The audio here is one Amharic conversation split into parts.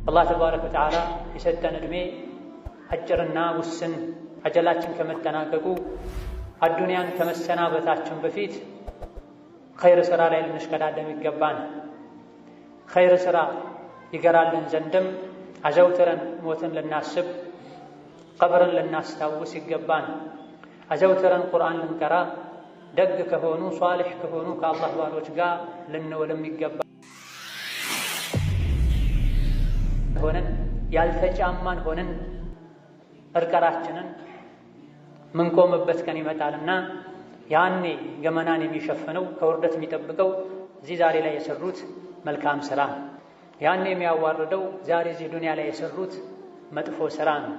አላህ ተባረከ ወተዓላ የሰጠን ዕድሜ አጭርና ውስን አጀላችን ከመጠናቀቁ አዱንያን ከመሰናበታችን በፊት ኸይር ሥራ ላይ ልንሽቀዳደም ይገባን። ኸይር ሥራ ይገራልን ዘንድም አዘውትረን ሞትን ልናስብ፣ ቀብርን ልናስታውስ ይገባን። አዘውትረን ቁርአን ልንቀራ፣ ደግ ከሆኑ ሷሊሕ ከሆኑ ከአላህ ባሮች ጋር ልንውልም ይገባን። ሆነን ያልተጫማን ሆነን እርቀራችንን ምንቆምበት ቀን ይመጣልና ያኔ ገመናን የሚሸፍነው ከውርደት የሚጠብቀው እዚህ ዛሬ ላይ የሰሩት መልካም ሥራ፣ ያኔ የሚያዋርደው ዛሬ እዚህ ዱንያ ላይ የሰሩት መጥፎ ሥራ ነው።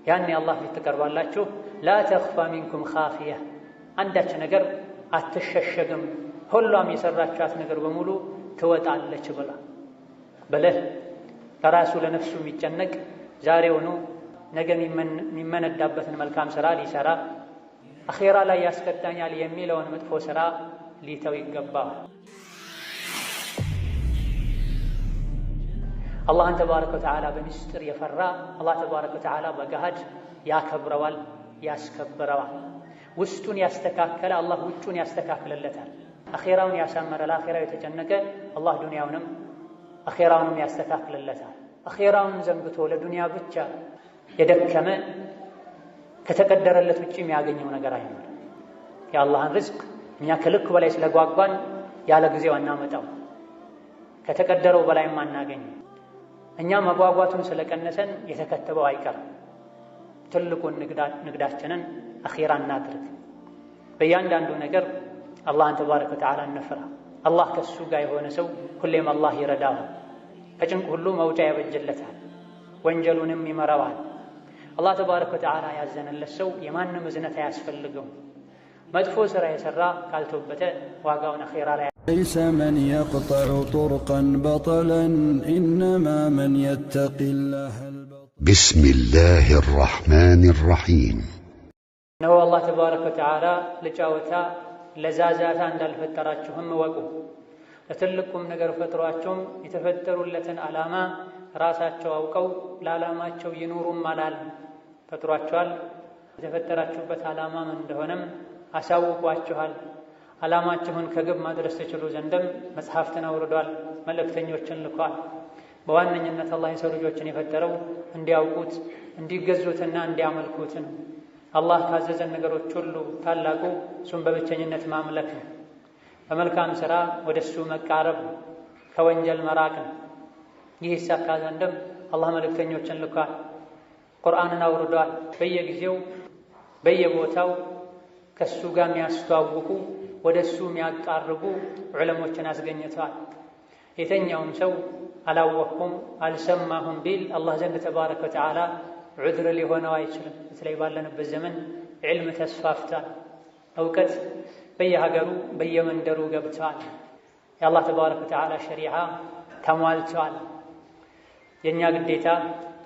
ያኔ አላህ ፊት ትቀርባላችሁ። ላ ተኽፋ ሚንኩም ኻፊያ፣ አንዳች ነገር አትሸሸግም፣ ሁሏም የሰራችኋት ነገር በሙሉ ትወጣለች ብለህ ለራሱ ለነፍሱ የሚጨነቅ ዛሬውኑ ነገ የሚመነዳበትን መልካም ሥራ ሊሰራ አኼራ ላይ ያስቀጣኛል የሚለውን መጥፎ ሥራ ሊተው ይገባል። አላህን ተባረከ ወተዓላ በሚስጥር የፈራ አላህ ተባረከ ወተዓላ በገሃድ ያከብረዋል፣ ያስከብረዋል። ውስጡን ያስተካከለ አላህ ውጩን ያስተካክልለታል። አኼራውን ያሳመረ ለአኼራው የተጨነቀ አላህ ዱንያውንም አኼራውንም ያስተካክልለታል። አኼራውን ዘንግቶ ለዱንያ ብቻ የደከመ ከተቀደረለት ውጭ የሚያገኘው ነገር አይኖርም። የአላህን ርዝቅ እኛ ከልክ በላይ ስለጓጓን ያለ ጊዜው አናመጣው፣ ከተቀደረው በላይም አናገኝም። እኛ መጓጓቱን ስለቀነሰን የተከተበው አይቀርም። ትልቁን ንግዳችንን አኼራ እናድርግ። በእያንዳንዱ ነገር አላህን ተባረከ ወተዓላ እንፍራ። አላህ ከሱ ጋር የሆነ ሰው ሁሌም አላህ ይረዳዋል፣ ከጭንቅ ሁሉ መውጫ ያበጅለታል፣ ወንጀሉንም ይመራዋል። አላህ ተባረከ ወተዓላ ያዘነለት ሰው የማንም እዝነት አያስፈልገው። መጥፎ ሥራ የሠራ ካልተወበተ ዋጋውን አኼራ ላይ ليس من يقطع طرقا بطلا إنما من يتقي الله بسم الله الرحمن الرحيم ነው አላህ ተባረከ ወተዓላ ለጫወታ ለዛዛታ እንዳልፈጠራችሁም እወቁ። ለትልቁም ነገር ፈጥሯቸውም የተፈጠሩለትን ዓላማ ራሳቸው አውቀው ለዓላማቸው ይኑሩም አላል። ፈጥሯቸዋል፣ የተፈጠራችሁበት ዓላማ ምን እንደሆነም አሳውቋችኋል። ዓላማችሁን ከግብ ማድረስ ትችሉ ዘንድም መጽሐፍትን አውርዷል፣ መልእክተኞችን ልኳል። በዋነኝነት አላህ የሰው ልጆችን የፈጠረው እንዲያውቁት እንዲገዙትና እንዲያመልኩትን አላህ ካዘዘን ነገሮች ሁሉ ታላቁ እሱን በብቸኝነት ማምለክ ነው። በመልካም ሥራ ወደ እሱ መቃረብ፣ ከወንጀል መራቅ ነው። ይህ ይሳካ ዘንድም አላህ መልእክተኞችን ልኳል፣ ቁርአንን አውርዷል። በየጊዜው በየቦታው ከእሱ ጋር የሚያስተዋውቁ ወደ እሱ የሚያቃርቡ ዑለሞችን አስገኝተዋል። የተኛውም ሰው አላወቅኩም አልሰማሁም ቢል አላህ ዘንድ ተባረከ ወተዓላ ዑድር ሊሆነው አይችልም። በተለይ ባለንበት ዘመን ዕልም ተስፋፍቷል፣ እውቀት በየሀገሩ በየመንደሩ ገብተዋል። የአላህ ተባረከ ወተዓላ ሸሪዓ ተሟልተዋል። የእኛ ግዴታ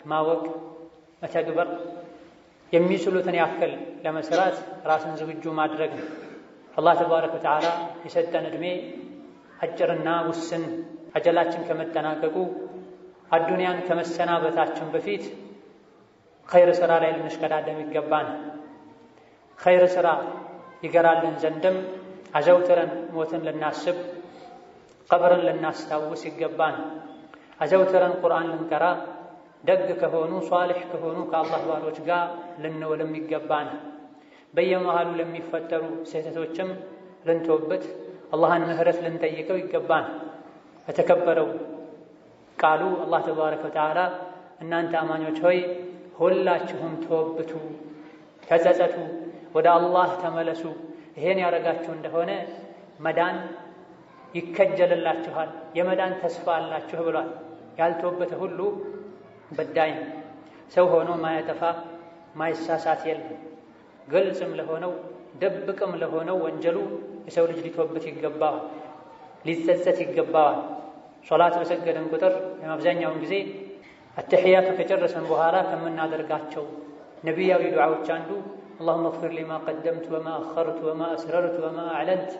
ማወቅ፣ መተግበር፣ የሚችሉትን ያክል ለመስራት ራስን ዝግጁ ማድረግ ነው። አላህ ተባረከ ወተዓላ የሰጠን ዕድሜ አጭርና ውስን አጀላችን ከመጠናቀቁ አዱንያን ከመሰናበታችን በፊት ኸይር ሥራ ላይ ልንሽቀዳደም ይገባን። ኸይር ሥራ ይገራልን ዘንድም አዘውትረን ሞትን ልናስብ፣ ቀብርን ልናስታውስ ይገባን። አዘውትረን ቁርአን ልንቀራ፣ ደግ ከሆኑ ሷሊሕ ከሆኑ ከአላህ ባሮች ጋር ልንውልም ይገባን። በየመሃሉ ለሚፈጠሩ ስህተቶችም ልንተውበት፣ አላህን ምህረት ልንጠይቀው ይገባን። በተከበረው ቃሉ አላህ ተባረከ ወተዓላ እናንተ አማኞች ሆይ ሁላችሁም ተወብቱ፣ ተጸጸቱ፣ ወደ አላህ ተመለሱ፣ ይሄን ያደረጋችሁ እንደሆነ መዳን ይከጀልላችኋል፣ የመዳን ተስፋ አላችሁ ብሏል። ያልተወበተ ሁሉ በዳይ ነው። ሰው ሆኖ ማያጠፋ ማይሳሳት የለም። ግልጽም ለሆነው ደብቅም ለሆነው ወንጀሉ የሰው ልጅ ሊተወበት ይገባዋል፣ ሊጸጸት ይገባዋል። ሶላት በሰገደን ቁጥር አብዛኛውን ጊዜ አተሕያቱ ከጨረሰን በኋላ ከምናደርጋቸው ነቢያዊ ዱዓዎች አንዱ اللهم اغفر لي ما قدمت وما أخرت وما أسررت وما أعلنت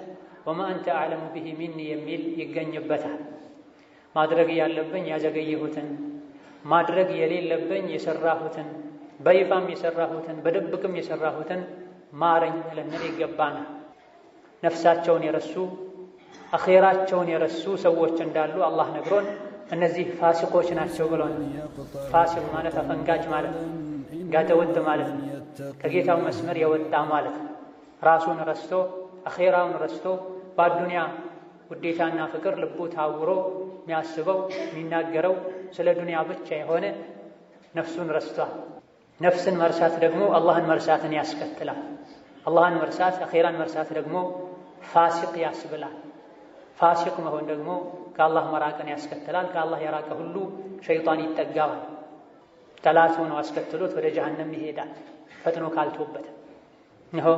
وما أنت أعلم به مني የሚል ይገኝበታል። ማድረግ ያለብኝ ያዘገየሁትን ማድረግ የሌለብኝ የሰራሁትን በይፋም የሰራሁትን በድብቅም የሰራሁትን ማረኝ ልንል ይገባናል። ነፍሳቸውን የረሱ አኼራቸውን የረሱ ሰዎች እንዳሉ አላህ ነግሮን እነዚህ ፋሲቆች ናቸው ብሎን። ፋሲቅ ማለት አፈንጋጭ ማለት ጋጠወጥ ማለት ከጌታው መስመር የወጣ ማለት ራሱን ረስቶ አኼራውን ረስቶ በአዱንያ ውዴታና ፍቅር ልቡ ታውሮ የሚያስበው የሚናገረው ስለ ዱንያ ብቻ የሆነ ነፍሱን ረስቷል። ነፍስን መርሳት ደግሞ አላህን መርሳትን ያስከትላል። አላህን መርሳት አኼራን መርሳት ደግሞ ፋሲቅ ያስብላል። ፋሲቅ መሆን ደግሞ ከአላህ መራቅን ያስከትላል። ከአላህ የራቀ ሁሉ ሸይጣን ይጠጋዋል። ጠላት ሆኖ አስከትሎት ወደ ጀሃነም ይሄዳል ፈጥኖ ካልተውበት። እነሆ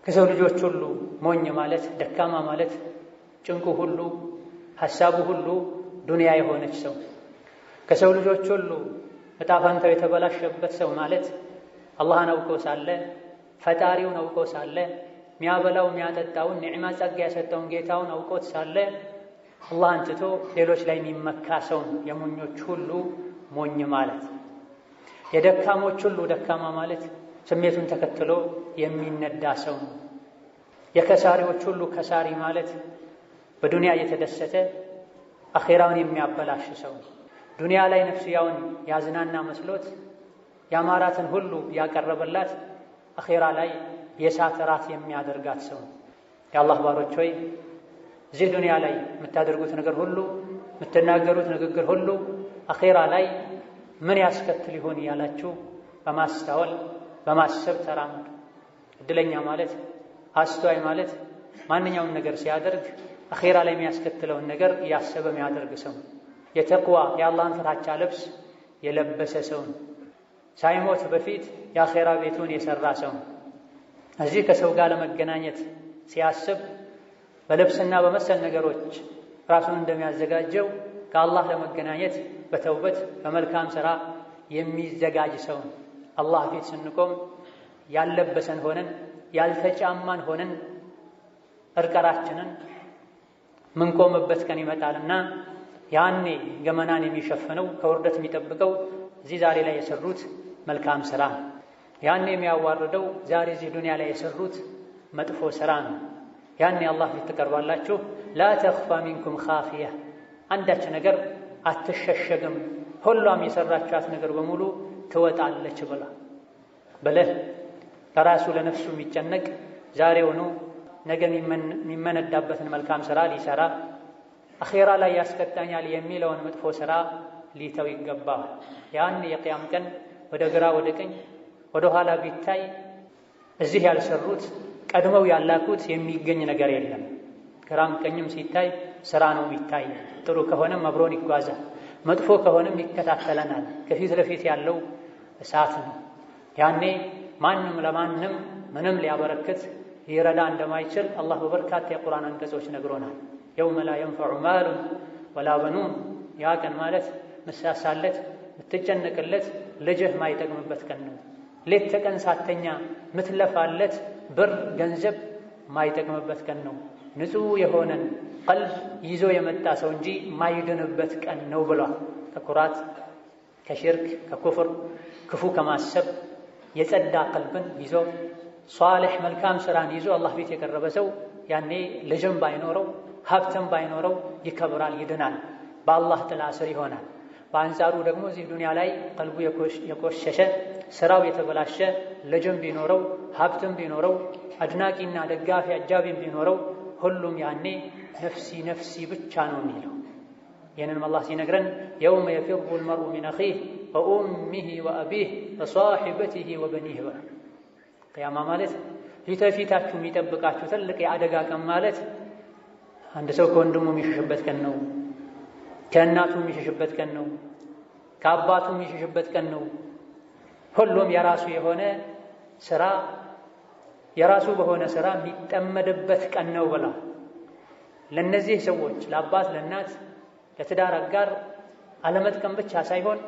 ከሰው ልጆች ሁሉ ሞኝ ማለት ደካማ ማለት ጭንቁ ሁሉ ሐሳቡ ሁሉ ዱንያ የሆነች ሰው፣ ከሰው ልጆች ሁሉ ዕጣ ፈንታው የተበላሸበት ሰው ማለት አላህን አውቆ ሳለ ፈጣሪውን አውቆ ሳለ ሚያበላው ሚያጠጣውን ኒዕማ ጸጋ የሰጠውን ጌታውን አውቆት ሳለ አላህን ትቶ ሌሎች ላይ የሚመካ ሰው ነው የሞኞች ሁሉ ሞኝ ማለት። የደካሞች ሁሉ ደካማ ማለት ስሜቱን ተከትሎ የሚነዳ ሰው ነው። የከሳሪዎች ሁሉ ከሳሪ ማለት በዱንያ እየተደሰተ አኼራውን የሚያበላሽ ሰው ነው። ዱንያ ላይ ነፍስያውን ያዝናና መስሎት ያማራትን ሁሉ ያቀረበላት አኼራ ላይ የእሳት ራት የሚያደርጋት ሰው ነው። የአላህ ባሮች ሆይ እዚህ ዱንያ ላይ የምታደርጉት ነገር ሁሉ የምትናገሩት ንግግር ሁሉ አኼራ ላይ ምን ያስከትል ይሆን እያላችሁ በማስተዋል በማሰብ ተራመዱ። እድለኛ ማለት አስተዋይ ማለት ማንኛውም ነገር ሲያደርግ አኼራ ላይ የሚያስከትለውን ነገር እያሰበ የሚያደርግ ሰው፣ የተቅዋ የአላህን ፍራቻ ልብስ የለበሰ ሰው፣ ሳይሞት በፊት የአኼራ ቤቱን የሰራ ሰው። እዚህ ከሰው ጋር ለመገናኘት ሲያስብ በልብስና በመሰል ነገሮች ራሱን እንደሚያዘጋጀው ከአላህ ለመገናኘት በተውበት በመልካም ሥራ የሚዘጋጅ ሰው። አላህ ፊት ስንቆም ያልለበሰን ሆነን ያልተጫማን ሆነን እርቀራችንን ምንቆምበት ቀን ይመጣልና ያኔ ገመናን የሚሸፍነው ከውርደት የሚጠብቀው እዚህ ዛሬ ላይ የሰሩት መልካም ሥራ፣ ያኔ የሚያዋርደው ዛሬ እዚህ ዱንያ ላይ የሰሩት መጥፎ ሥራ ነው። ያኔ አላህ ፊት ትቀርባላችሁ። ላ ተኽፋ ሚንኩም ኻፊያ፣ አንዳች ነገር አትሸሸግም፣ ሁሏም የሰራቻት ነገር በሙሉ ትወጣለች ብለህ ለራሱ ለነፍሱ የሚጨነቅ ዛሬውኑ ነገ የሚመነዳበትን መልካም ሥራ ሊሰራ አኼራ ላይ ያስቀጣኛል የሚለውን መጥፎ ሥራ ሊተው ይገባል። ያን የቅያም ቀን ወደ ግራ ወደ ቀኝ ወደ ኋላ ቢታይ እዚህ ያልሰሩት ቀድመው ያላኩት የሚገኝ ነገር የለም። ግራም ቀኝም ሲታይ ሥራ ነው የሚታይ። ጥሩ ከሆነም አብሮን ይጓዛል፣ መጥፎ ከሆነም ይከታተለናል። ከፊት ለፊት ያለው እሳት ነው። ያኔ ማንም ለማንም ምንም ሊያበረክት ሊረዳ እንደማይችል አላህ በበርካታ የቁርአን አንቀጾች ነግሮናል። የውመ ላ የንፈዑ ማሉን ወላ በኑን፣ ያ ቀን ማለት ምሳሳለት ምትጨነቅለት ልጅህ ማይጠቅምበት ቀን ነው። ሌት ተቀን ሳተኛ ምትለፋለት ብር ገንዘብ ማይጠቅምበት ቀን ነው። ንጹሕ የሆነን ቀልብ ይዞ የመጣ ሰው እንጂ ማይድንበት ቀን ነው ብሏል። ከኩራት ከሽርክ ከኩፍር ክፉ ከማሰብ የጸዳ ቀልብን ይዞ ሷልሕ መልካም ሥራን ይዞ አላህ ፊት የቀረበ ሰው ያኔ ልጅም ባይኖረው ሀብትም ባይኖረው ይከብራል፣ ይድናል፣ በአላህ ጥላ ስር ይሆናል። በአንጻሩ ደግሞ እዚህ ዱንያ ላይ ቀልቡ የቆሸሸ ሥራው የተበላሸ ልጅም ቢኖረው ሀብትም ቢኖረው አድናቂና ደጋፊ አጃቢም ቢኖረው ሁሉም ያኔ ነፍሲ ነፍሲ ብቻ ነው የሚለው። ይህንንም አላህ ሲነግረን የውመ የፊሩ ልመርኡ ሚን አኺህ ወኡሚህ ወአቢህ ወሷሒበቲህ ወበኒህ በ ቅያማ ማለት ፊት ለፊታችሁ የሚጠብቃችሁ ትልቅ የአደጋ ቀን ማለት አንድ ሰው ከወንድሙ የሚሸሽበት ቀን ነው፣ ከእናቱ የሚሸሽበት ቀን ነው፣ ከአባቱ የሚሸሽበት ቀን ነው። ሁሉም የራሱ የሆነ ሥራ የራሱ በሆነ ሥራ የሚጠመድበት ቀን ነው ብላ ለእነዚህ ሰዎች ለአባት ለእናት ለትዳር አጋር አለመጥቀም ብቻ ሳይሆን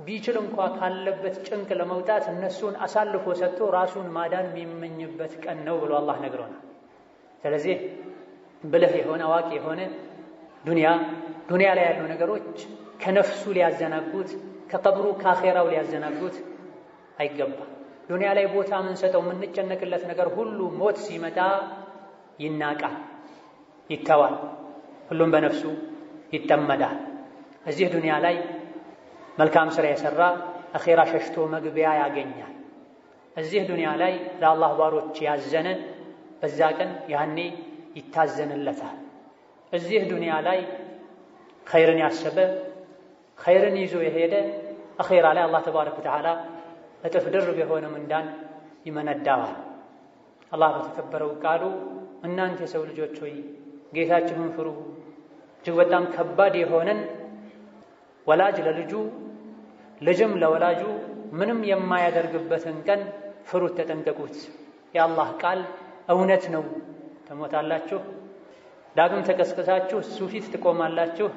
ቢችል እንኳ ካለበት ጭንቅ ለመውጣት እነሱን አሳልፎ ሰጥቶ ራሱን ማዳን የሚመኝበት ቀን ነው ብሎ አላህ ነግሮናል። ስለዚህ ብልህ የሆነ አዋቂ የሆነ ዱንያ ላይ ያሉ ነገሮች ከነፍሱ ሊያዘናጉት ከቀብሩ ከአኼራው ሊያዘናጉት አይገባም። ዱንያ ላይ ቦታ የምንሰጠው የምንጨነቅለት ነገር ሁሉ ሞት ሲመጣ ይናቃል፣ ይተዋል፣ ሁሉም በነፍሱ ይጠመዳል። እዚህ ዱንያ ላይ መልካም ሥራ የሠራ አኼራ ሸሽቶ መግቢያ ያገኛል። እዚህ ዱንያ ላይ ለአላህ ባሮች ያዘነ በዛ ቀን ያኔ ይታዘንለታል። እዚህ ዱንያ ላይ ኸይርን ያሰበ ኸይርን ይዞ የሄደ አኼራ ላይ አላህ ተባረከ ወተዓላ እጥፍ ድርብ የሆነ ምንዳን ይመነዳዋል። አላህ በተከበረው ቃሉ እናንተ የሰው ልጆች ሆይ ጌታችሁን ፍሩ፣ እጅግ በጣም ከባድ የሆነን ወላጅ ለልጁ ልጅም ለወላጁ ምንም የማያደርግበትን ቀን ፍሩት፣ ተጠንቀቁት። የአላህ ቃል እውነት ነው። ትሞታላችሁ፣ ዳግም ተቀስቅሳችሁ እሱ ፊት ትቆማላችሁ፣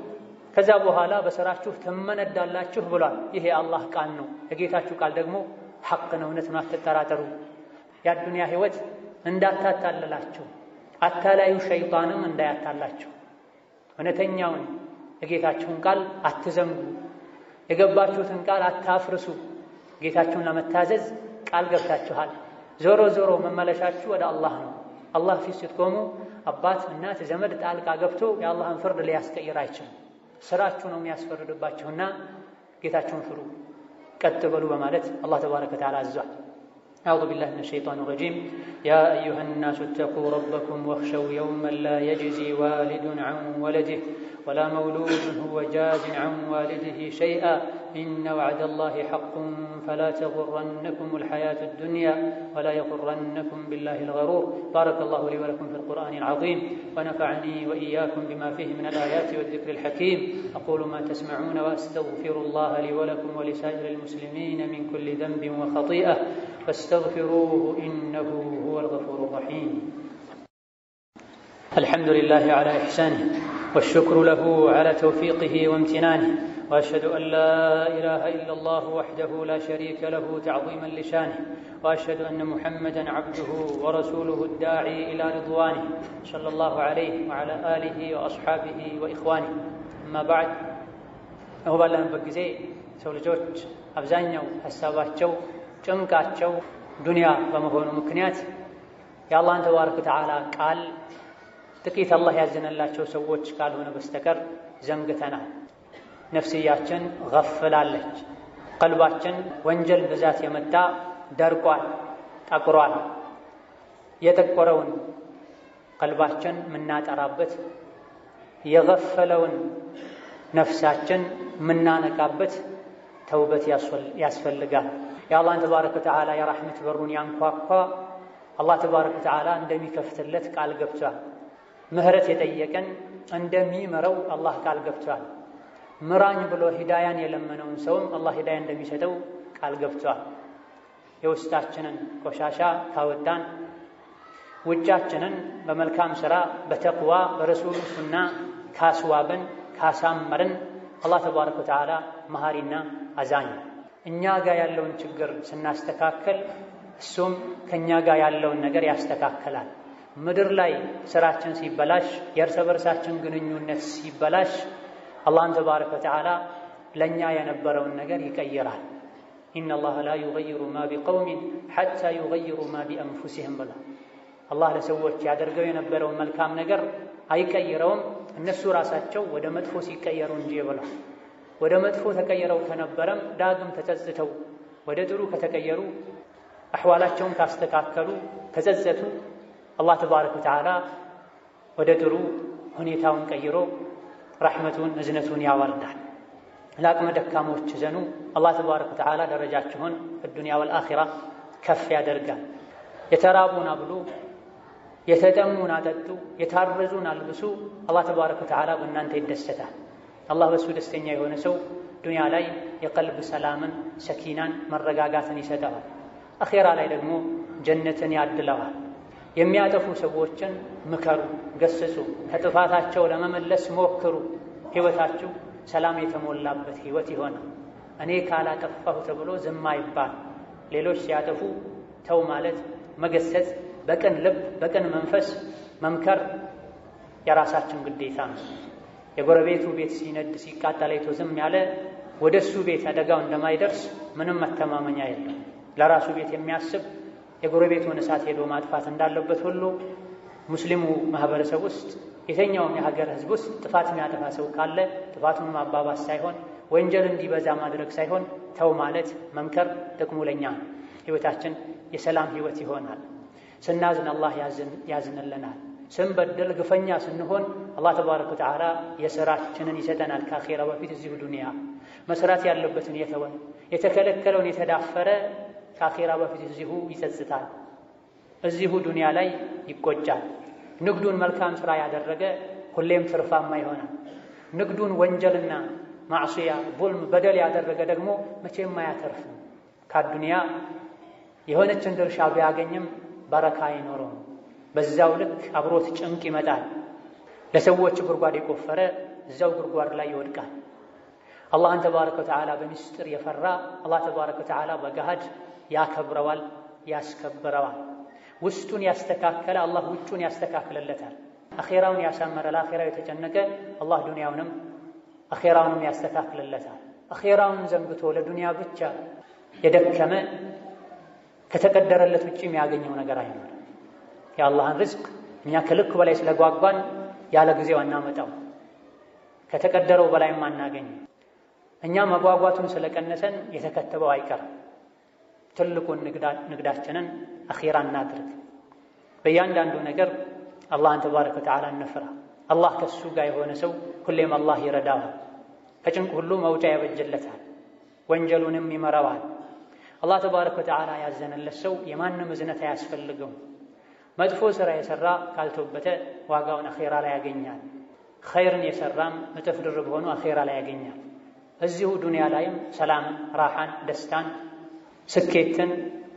ከዛ በኋላ በሥራችሁ ትመነዳላችሁ ብሏል። ይሄ የአላህ ቃል ነው። የጌታችሁ ቃል ደግሞ ሐቅ ነው፣ እውነት ነው። አትጠራጠሩ። የአዱንያ ሕይወት እንዳታታለላችሁ፣ አታላዩ ሸይጣንም እንዳያታላችሁ። እውነተኛውን የጌታችሁን ቃል አትዘንጉ፣ የገባችሁትን ቃል አታፍርሱ። ጌታችሁን ለመታዘዝ ቃል ገብታችኋል። ዞሮ ዞሮ መመለሻችሁ ወደ አላህ ነው። አላህ ፊት ስትቆሙ አባት፣ እናት፣ ዘመድ ጣልቃ ገብቶ የአላህን ፍርድ ሊያስቀይር አይችልም። ስራችሁ ነው የሚያስፈርድባችሁና ጌታችሁን ፍሩ፣ ቀጥ በሉ በማለት አላህ ተባረከ ወተዓላ አዟል። أعوذ بالله من الشيطان الرجيم يا أيها الناس اتقوا ربكم واخشوا يوما لا يجزي والد عن ولده ولا مولود هو جاز عن والده شيئا إن وعد الله حق فلا تغرنكم الحياة الدنيا ولا يغرنكم بالله الغرور. بارك الله لي ولكم في القرآن العظيم ونفعني وإياكم بما فيه من الآيات والذكر الحكيم. أقول ما تسمعون وأستغفر الله لي ولكم ولسائر المسلمين من كل ذنب وخطيئة فاستغفروه إنه هو الغفور الرحيم. الحمد لله على إحسانه والشكر له على توفيقه وامتنانه وأشهد أن لا إله إلا الله وحده لا شريك له تعظيما لشانه وأشهد أن محمدا عبده ورسوله الداعي إلى رضوانه صلى الله عليه وعلى آله وأصحابه وإخوانه. أما بعد هو بالله بقزي سولجوت أبزانيو حساباتشو ጭንቃቸው ዱንያ በመሆኑ ምክንያት የአላህን ተባረከ ወተዓላ ቃል ጥቂት አላህ ያዘነላቸው ሰዎች ካልሆነ በስተቀር ዘንግተናል። ነፍስያችን ገፍላለች። ቀልባችን ወንጀል ብዛት የመጣ ደርቋል፣ ጠቁሯል። የጠቆረውን ቀልባችን ምናጠራበት፣ የገፈለውን ነፍሳችን ምናነቃበት ተውበት ያስፈልጋል። የአላህን ተባረከ ወተዓላ የራሕመት በሩን ያንኳኳ አላህ ተባረከ ወተዓላ እንደሚከፍትለት ቃል ገብቷል። ምህረት የጠየቀን እንደሚምረው አላህ ቃል ገብቷል። ምራኝ ብሎ ሂዳያን የለመነውን ሰውም አላህ ሂዳያ እንደሚሰጠው ቃል ገብቷል። የውስጣችንን ቆሻሻ ካወጣን፣ ውጫችንን በመልካም ሥራ በተቅዋ በረሱሉ ሱና ካስዋብን ካሳመርን አላህ ተባረከ ወተዓላ መሃሪና አዛኝ። እኛ ጋር ያለውን ችግር ስናስተካከል እሱም ከእኛ ጋር ያለውን ነገር ያስተካከላል። ምድር ላይ ስራችን ሲበላሽ፣ የእርስ በርሳችን ግንኙነት ሲበላሽ አላህን ተባረከ ወተዓላ ለእኛ የነበረውን ነገር ይቀይራል። ኢነላህ ላ ዩገይሩ ማ ቢቀውሚን ሐታ ዩገይሩ ማ ቢአንፉሲህም ብሏል። አላህ ለሰዎች ያደርገው የነበረውን መልካም ነገር አይቀይረውም እነሱ ራሳቸው ወደ መጥፎ ሲቀየሩ እንጂ ብሏል። ወደ መጥፎ ተቀየረው ከነበረም ዳግም ተጸጽተው ወደ ጥሩ ከተቀየሩ፣ አሕዋላቸውን ካስተካከሉ፣ ከጸጸቱ አላህ ተባረከ ወተዓላ ወደ ጥሩ ሁኔታውን ቀይሮ ረሕመቱን እዝነቱን ያወርዳል። ለአቅመ ደካሞች ዘኑ አላህ ተባረከ ወተዓላ ደረጃችሁን በዱንያ ወልአኺራ ከፍ ያደርጋል። የተራቡን አብሉ፣ የተጠሙን አጠጡ፣ የታረዙን አልብሱ። አላህ ተባረከ ወተዓላ በእናንተ ይደሰታል። አላህ በሱ ደስተኛ የሆነ ሰው ዱንያ ላይ የቀልብ ሰላምን፣ ሰኪናን፣ መረጋጋትን ይሰጠዋል። አኼራ ላይ ደግሞ ጀነትን ያድለዋል። የሚያጠፉ ሰዎችን ምከሩ፣ ገስጹ፣ ከጥፋታቸው ለመመለስ ሞክሩ። ሕይወታችሁ ሰላም የተሞላበት ሕይወት ይሆናል። እኔ ካላጠፋሁ ተብሎ ዝም አይባል። ሌሎች ሲያጠፉ ተው ማለት፣ መገሰጽ፣ በቅን ልብ በቅን መንፈስ መምከር የራሳችን ግዴታ ነው። የጎረቤቱ ቤት ሲነድ ሲቃጠል አይቶ ዝም ያለ ወደሱ ቤት አደጋው እንደማይደርስ ምንም መተማመኛ የለም። ለራሱ ቤት የሚያስብ የጎረቤቱን እሳት ሄዶ ማጥፋት እንዳለበት ሁሉ ሙስሊሙ ማህበረሰብ ውስጥ የተኛውም የሀገር ህዝብ ውስጥ ጥፋት የሚያጠፋ ሰው ካለ ጥፋቱን ማባባስ ሳይሆን ወንጀል እንዲበዛ ማድረግ ሳይሆን ተው ማለት መምከር ጥቅሙ ለኛ ነው። ህይወታችን የሰላም ህይወት ይሆናል። ስናዝን አላህ ያዝንልናል። ስንበደል ግፈኛ ስንሆን አላህ ተባረከ ወተዓላ የሥራችንን ይሰጠናል። ከአኺራ በፊት እዚሁ ዱንያ መስራት ያለበትን የተወ የተከለከለውን የተዳፈረ ከአኺራ በፊት እዚሁ ይጸጽታል። እዚሁ ዱንያ ላይ ይቆጫል። ንግዱን መልካም ሥራ ያደረገ ሁሌም ትርፋማ ይሆናል። ንግዱን ወንጀልና ማዕሲያ ዙልም በደል ያደረገ ደግሞ መቼም አያተርፍም። ከዱንያ የሆነችን ድርሻ ቢያገኝም በረካ አይኖረውም። በዛው ልክ አብሮት ጭንቅ ይመጣል። ለሰዎች ጉድጓድ የቆፈረ እዛው ጉድጓድ ላይ ይወድቃል። አላህን ተባረከ ወተዓላ በሚስጥር የፈራ አላህ ተባረከ ወተዓላ በገሃድ ያከብረዋል፣ ያስከብረዋል። ውስጡን ያስተካከለ አላህ ውጩን ያስተካክለለታል። አኼራውን ያሳመረ ለአኼራው የተጨነቀ አላህ ዱንያውንም አኼራውንም ያስተካክለለታል። አኼራውን ዘንግቶ ለዱንያ ብቻ የደከመ ከተቀደረለት ውጪ የሚያገኘው ነገር አይኖርም። የአላህን ርዝቅ እኛ ከልክ በላይ ስለጓጓን ያለ ጊዜው አናመጣው፣ ከተቀደረው በላይም አናገኝም። እኛ መጓጓቱን ስለቀነሰን የተከተበው አይቀርም። ትልቁን ንግዳችንን አኺራ እናድርግ። በእያንዳንዱ ነገር አላህን ተባረከ ወተዓላ እንፍራ። አላህ ከሱ ጋር የሆነ ሰው ሁሌም አላህ ይረዳዋል። ከጭንቅ ሁሉ መውጫ ያበጀለታል፣ ወንጀሉንም ይመራዋል። አላህ ተባረከ ወተዓላ ያዘነለት ሰው የማንም እዝነት አያስፈልገውም። መጥፎ ሥራ የሠራ ካልተወበተ ዋጋውን አኼራ ላይ ያገኛል። ኸይርን የሠራም እጥፍ ድርብ ሆኖ አኼራ ላይ ያገኛል። እዚሁ ዱንያ ላይም ሰላምን፣ ራሓን፣ ደስታን፣ ስኬትን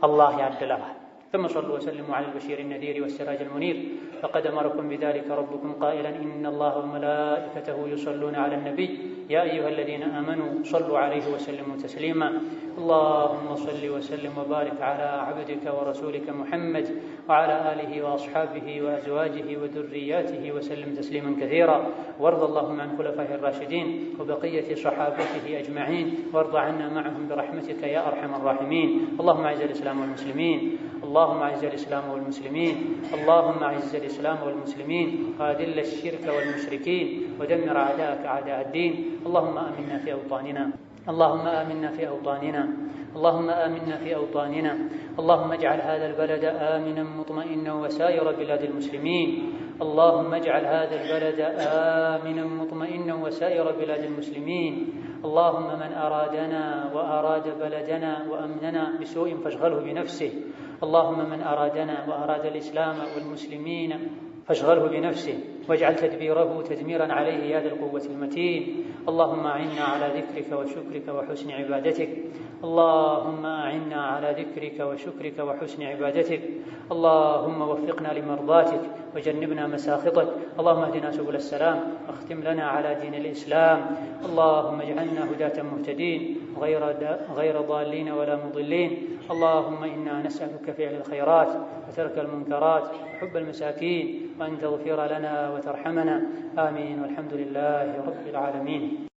አላህ ያድለዋል። ثم صلوا وسلموا على البشير النذير والسراج المنير فقد أمركم بذلك ربكم قائلا إن الله وملائكته يصلون على النبي يا أيها الذين آمنوا صلوا عليه وسلموا تسليما اللهم صل وسلم وبارك على عبدك ورسولك محمد وعلى آله وأصحابه وأزواجه وذرياته وسلم تسليما كثيرا وارض اللهم عن خلفائه الراشدين وبقية صحابته أجمعين وارض عنا معهم برحمتك يا أرحم الراحمين اللهم أعز الإسلام والمسلمين اللهم أعز الإسلام والمسلمين اللهم أعز الإسلام والمسلمين وأذل الشرك والمشركين ودمر أعداءك أعداء الدين اللهم آمنا في أوطاننا اللهم آمنا في أوطاننا اللهم آمنا في أوطاننا اللهم اجعل هذا البلد آمنا مطمئنا وسائر بلاد المسلمين اللهم اجعل هذا البلد آمنا مطمئنا وسائر بلاد المسلمين اللهم من أرادنا وأراد بلدنا وأمننا بسوء فاشغله بنفسه اللهم من أرادنا وأراد الإسلام والمسلمين فاشغله بنفسه واجعل تدبيره تدميرا عليه يا ذا القوة المتين اللهم أعنا على ذكرك وشكرك وحسن عبادتك اللهم أعنا على ذكرك وشكرك وحسن عبادتك اللهم وفقنا لمرضاتك وجنبنا مساخطك اللهم اهدنا سبل السلام واختم لنا على دين الإسلام اللهم اجعلنا هداة مهتدين غير ضالين ولا مضلين اللهم إنا نسألك فعل الخيرات وترك المنكرات وحب المساكين وأن تغفر لنا وترحمنا آمين والحمد لله رب العالمين.